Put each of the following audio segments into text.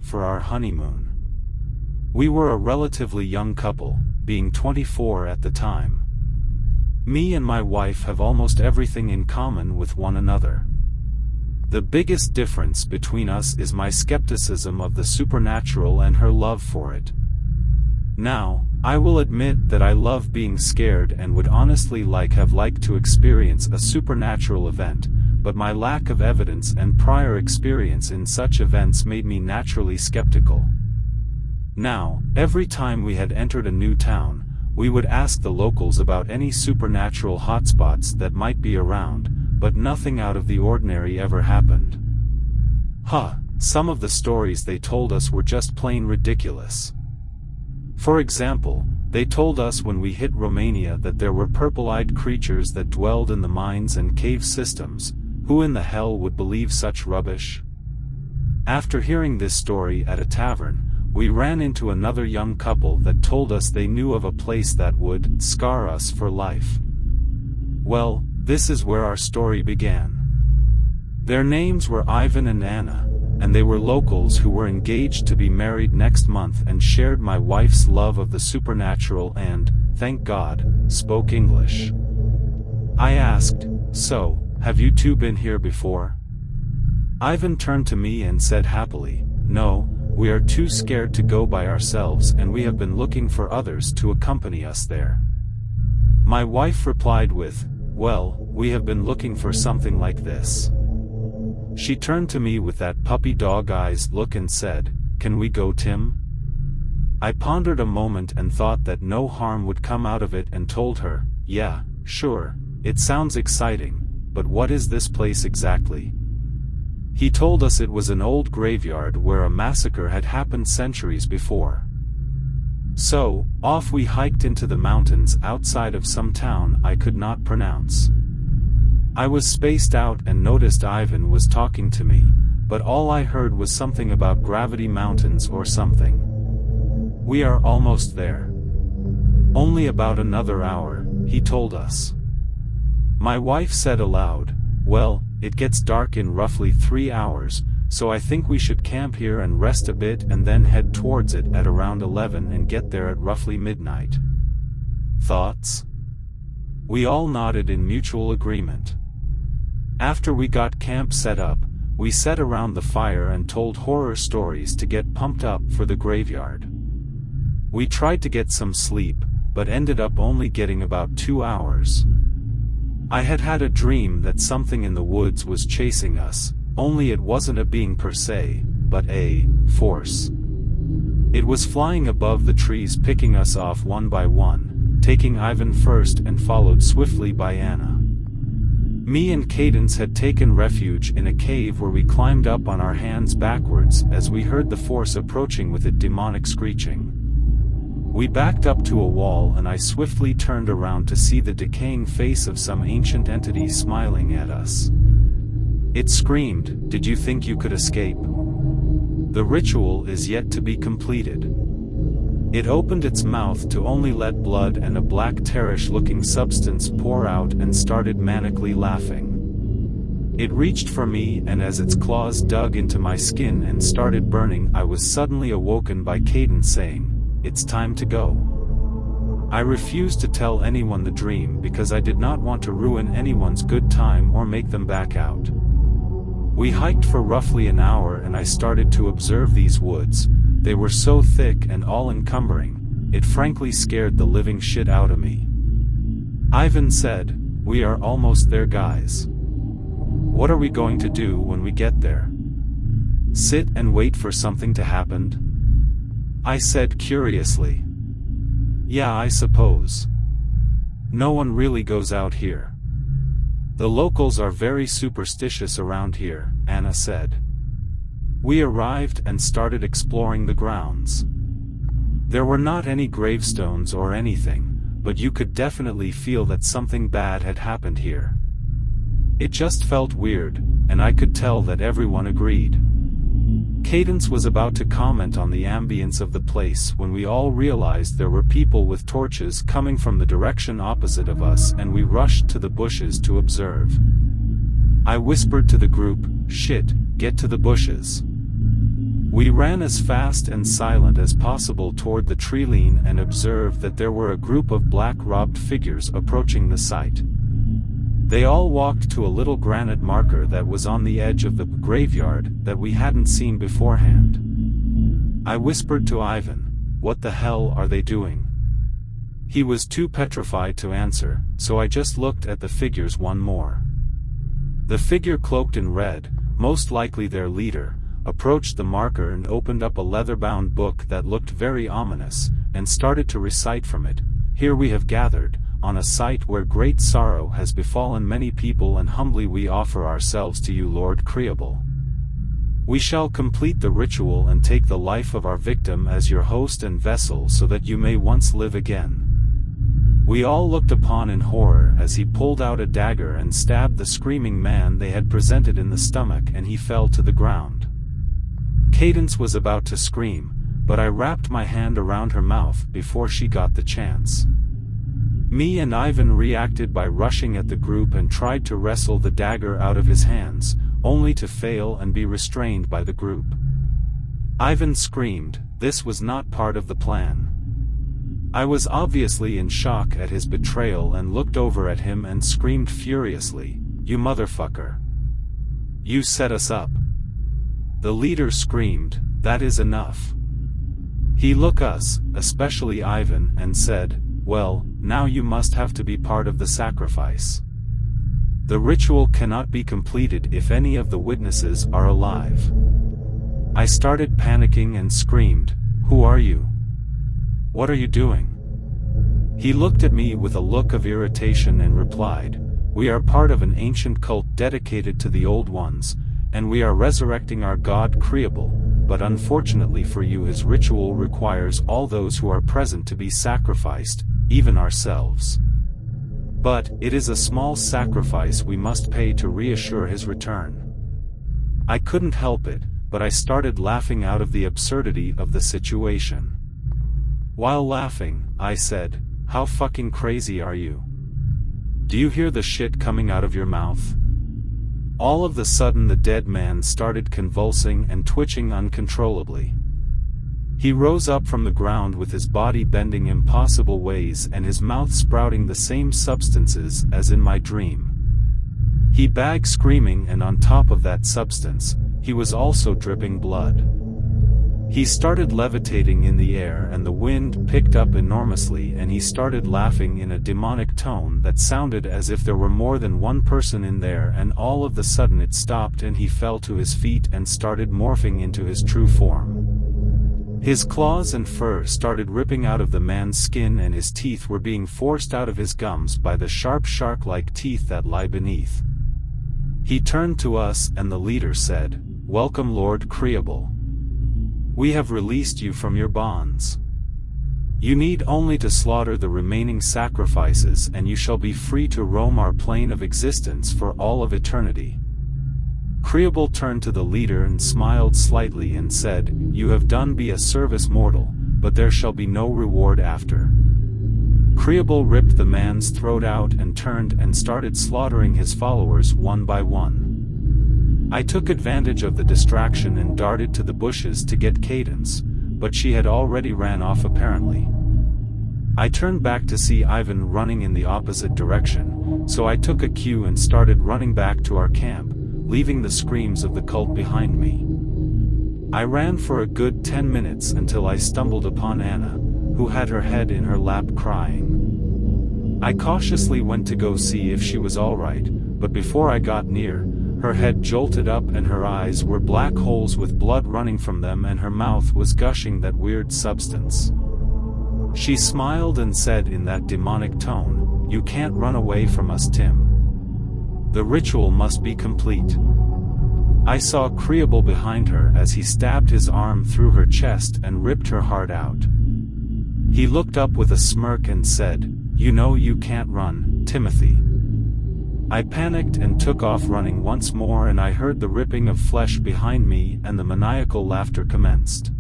for our honeymoon. We were a relatively young couple, being 24 at the time. Me and my wife have almost everything in common with one another. The biggest difference between us is my skepticism of the supernatural and her love for it. Now, I will admit that I love being scared and would honestly have liked to experience a supernatural event, but my lack of evidence and prior experience in such events made me naturally skeptical. Now, every time we had entered a new town, we would ask the locals about any supernatural hotspots that might be around, but nothing out of the ordinary ever happened. Some of the stories they told us were just plain ridiculous. For example, they told us when we hit Romania that there were purple-eyed creatures that dwelled in the mines and cave systems. Who in the hell would believe such rubbish? After hearing this story at a tavern, we ran into another young couple that told us they knew of a place that would scar us for life. Well, this is where our story began. Their names were Ivan and Anna, and they were locals who were engaged to be married next month and shared my wife's love of the supernatural and, thank God, spoke English. I asked, "So, have you two been here before?" Ivan turned to me and said happily, "No, we are too scared to go by ourselves and we have been looking for others to accompany us there." My wife replied with, "Well, we have been looking for something like this." She turned to me with that puppy dog eyes look and said, "Can we go, Tim?" I pondered a moment and thought that no harm would come out of it and told her, "Yeah, sure, it sounds exciting, but what is this place exactly?" He told us it was an old graveyard where a massacre had happened centuries before. So, off we hiked into the mountains outside of some town I could not pronounce. I was spaced out and noticed Ivan was talking to me, but all I heard was something about gravity mountains or something. "We are almost there. Only about another hour," he told us. My wife said aloud, "Well, it gets dark in roughly 3 hours, so I think we should camp here and rest a bit and then head towards it at around 11 and get there at roughly midnight. Thoughts?" We all nodded in mutual agreement. After we got camp set up, we sat around the fire and told horror stories to get pumped up for the graveyard. We tried to get some sleep, but ended up only getting about 2 hours. I had had a dream that something in the woods was chasing us, only it wasn't a being per se, but a force. It was flying above the trees, picking us off one by one, taking Ivan first and followed swiftly by Anna. Me and Cadence had taken refuge in a cave where we climbed up on our hands backwards as we heard the force approaching with its demonic screeching. We backed up to a wall and I swiftly turned around to see the decaying face of some ancient entity smiling at us. It screamed, "Did you think you could escape? The ritual is yet to be completed." It opened its mouth to only let blood and a black terrish-looking substance pour out and started manically laughing. It reached for me and as its claws dug into my skin and started burning, I was suddenly awoken by Cadence saying, "It's time to go." I refused to tell anyone the dream because I did not want to ruin anyone's good time or make them back out. We hiked for roughly an hour and I started to observe these woods. They were so thick and all-encumbering, it frankly scared the living shit out of me. Ivan said, "We are almost there, guys. What are we going to do when we get there? Sit and wait for something to happen?" I said curiously. "Yeah, I suppose. No one really goes out here. The locals are very superstitious around here," Anna said. We arrived and started exploring the grounds. There were not any gravestones or anything, but you could definitely feel that something bad had happened here. It just felt weird, and I could tell that everyone agreed. Cadence was about to comment on the ambience of the place when we all realized there were people with torches coming from the direction opposite of us, and we rushed to the bushes to observe. I whispered to the group, "Shit, get to the bushes. We ran as fast and silent as possible toward the tree-line and observed that there were a group of black-robed figures approaching the site. They all walked to a little granite marker that was on the edge of the graveyard that we hadn't seen beforehand. I whispered to Ivan, "What the hell are they doing?" He was too petrified to answer, so I just looked at the figures one more. The figure cloaked in red, most likely their leader, approached the marker and opened up a leather-bound book that looked very ominous, and started to recite from it, "Here we have gathered, on a site where great sorrow has befallen many people, and humbly we offer ourselves to you, Lord Creable. We shall complete the ritual and take the life of our victim as your host and vessel so that you may once live again." We all looked upon in horror as he pulled out a dagger and stabbed the screaming man they had presented in the stomach, and he fell to the ground. Cadence was about to scream, but I wrapped my hand around her mouth before she got the chance. Me and Ivan reacted by rushing at the group and tried to wrestle the dagger out of his hands, only to fail and be restrained by the group. Ivan screamed. This was not part of the plan. I was obviously in shock at his betrayal and looked over at him and screamed furiously, "You motherfucker! You set us up!" The leader screamed, "That is enough." He looked us, especially Ivan, and said, "Well, now you must have to be part of the sacrifice. The ritual cannot be completed if any of the witnesses are alive." I started panicking and screamed, "Who are you? What are you doing?" He looked at me with a look of irritation and replied, "We are part of an ancient cult dedicated to the Old Ones, and we are resurrecting our god Creable, but unfortunately for you his ritual requires all those who are present to be sacrificed, even ourselves. But it is a small sacrifice we must pay to reassure his return." I couldn't help it, but I started laughing out of the absurdity of the situation. While laughing, I said, "How fucking crazy are you? Do you hear the shit coming out of your mouth?" All of a sudden the dead man started convulsing and twitching uncontrollably. He rose up from the ground with his body bending impossible ways and his mouth sprouting the same substances as in my dream. He began screaming, and on top of that substance, he was also dripping blood. He started levitating in the air and the wind picked up enormously, and he started laughing in a demonic tone that sounded as if there were more than one person in there, and all of a sudden it stopped and he fell to his feet and started morphing into his true form. His claws and fur started ripping out of the man's skin, and his teeth were being forced out of his gums by the sharp shark-like teeth that lie beneath. He turned to us and the leader said, "Welcome, Lord Creable. We have released you from your bonds. You need only to slaughter the remaining sacrifices and you shall be free to roam our plane of existence for all of eternity." Creable turned to the leader and smiled slightly and said, "You have done be a service mortal, but there shall be no reward after." Creable ripped the man's throat out and turned and started slaughtering his followers one by one. I took advantage of the distraction and darted to the bushes to get Cadence, but she had already ran off apparently. I turned back to see Ivan running in the opposite direction, so I took a cue and started running back to our camp, leaving the screams of the cult behind me. I ran for a good 10 minutes until I stumbled upon Anna, who had her head in her lap crying. I cautiously went to go see if she was alright, but before I got near, her head jolted up and her eyes were black holes with blood running from them, and her mouth was gushing that weird substance. She smiled and said in that demonic tone, "You can't run away from us, Tim. The ritual must be complete." I saw Creable behind her as he stabbed his arm through her chest and ripped her heart out. He looked up with a smirk and said, "You know you can't run, Timothy." I panicked and took off running once more, and I heard the ripping of flesh behind me and the maniacal laughter commenced.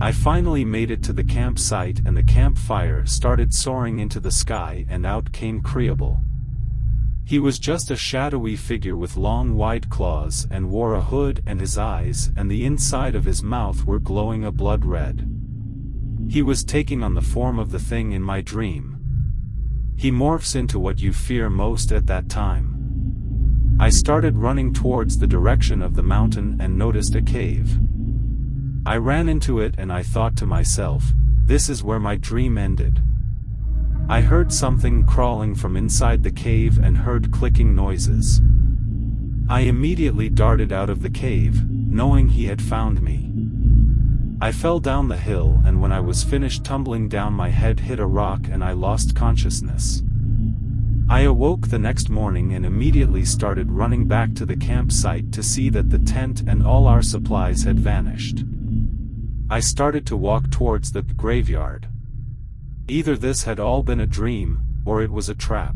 I finally made it to the campsite and the campfire started soaring into the sky, and out came Creable. He was just a shadowy figure with long white claws and wore a hood, and his eyes and the inside of his mouth were glowing a blood red. He was taking on the form of the thing in my dream. He morphs into what you fear most at that time. I started running towards the direction of the mountain and noticed a cave. I ran into it and I thought to myself, this is where my dream ended. I heard something crawling from inside the cave and heard clicking noises. I immediately darted out of the cave, knowing he had found me. I fell down the hill, and when I was finished tumbling down, my head hit a rock and I lost consciousness. I awoke the next morning and immediately started running back to the campsite to see that the tent and all our supplies had vanished. I started to walk towards the graveyard. Either this had all been a dream, or it was a trap.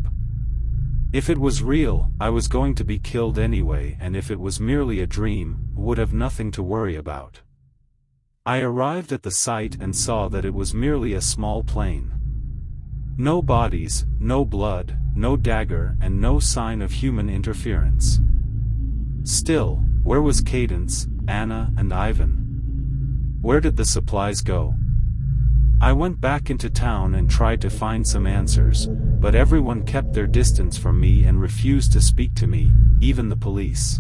If it was real, I was going to be killed anyway, and if it was merely a dream, would have nothing to worry about. I arrived at the site and saw that it was merely a small plain. No bodies, no blood, no dagger, and no sign of human interference. Still, where was Cadence, Anna, and Ivan? Where did the supplies go? I went back into town and tried to find some answers, but everyone kept their distance from me and refused to speak to me, even the police.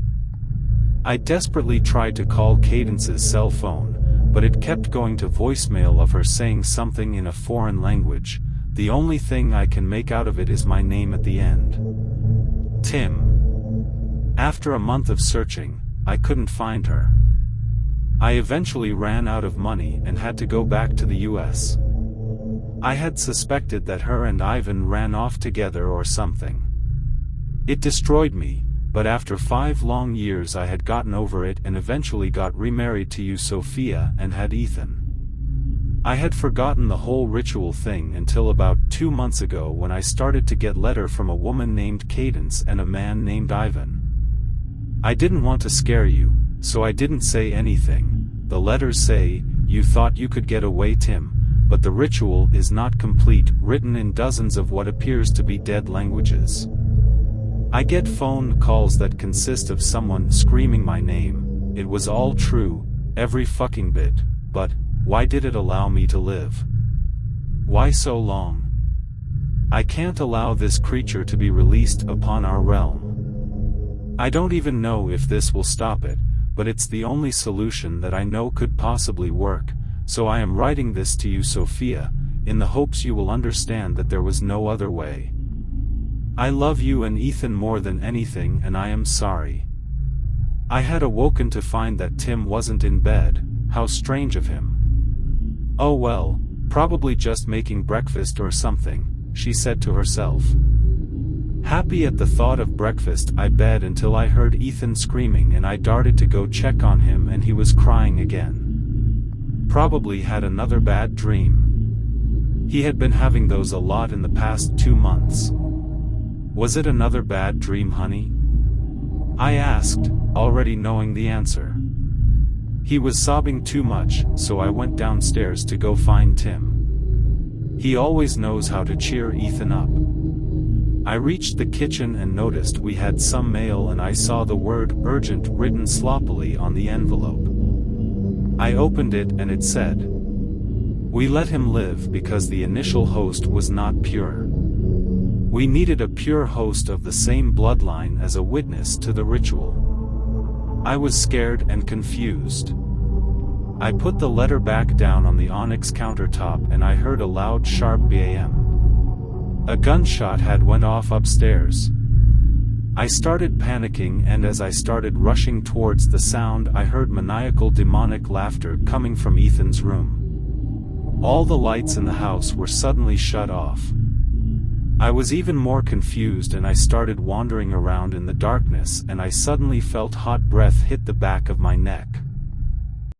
I desperately tried to call Cadence's cell phone, but it kept going to voicemail of her saying something in a foreign language. The only thing I can make out of it is my name at the end. Tim. After a month of searching, I couldn't find her. I eventually ran out of money and had to go back to the US. I had suspected that her and Ivan ran off together or something. It destroyed me, but after 5 long years I had gotten over it and eventually got remarried to you, Sophia, and had Ethan. I had forgotten the whole ritual thing until about 2 months ago when I started to get letter from a woman named Cadence and a man named Ivan. I didn't want to scare you, so I didn't say anything. The letters say, you thought you could get away, Tim, but the ritual is not complete, written in dozens of what appears to be dead languages. I get phone calls that consist of someone screaming my name. It was all true, every fucking bit, but why did it allow me to live? Why so long? I can't allow this creature to be released upon our realm. I don't even know if this will stop it, but it's the only solution that I know could possibly work, so I am writing this to you, Sophia, in the hopes you will understand that there was no other way. I love you and Ethan more than anything, and I am sorry. I had awoken to find that Tim wasn't in bed. How strange of him. Oh well, probably just making breakfast or something, she said to herself. Happy at the thought of breakfast, I bed until I heard Ethan screaming and I darted to go check on him, and he was crying again. Probably had another bad dream. He had been having those a lot in the past 2 months. Was it another bad dream, honey? I asked, already knowing the answer. He was sobbing too much, so I went downstairs to go find Tim. He always knows how to cheer Ethan up. I reached the kitchen and noticed we had some mail, and I saw the word urgent written sloppily on the envelope. I opened it and it said, "We let him live because the initial host was not pure. We needed a pure host of the same bloodline as a witness to the ritual." I was scared and confused. I put the letter back down on the onyx countertop and I heard a loud sharp BAM. A gunshot had went off upstairs. I started panicking, and as I started rushing towards the sound, I heard maniacal demonic laughter coming from Ethan's room. All the lights in the house were suddenly shut off. I was even more confused and I started wandering around in the darkness, and I suddenly felt hot breath hit the back of my neck.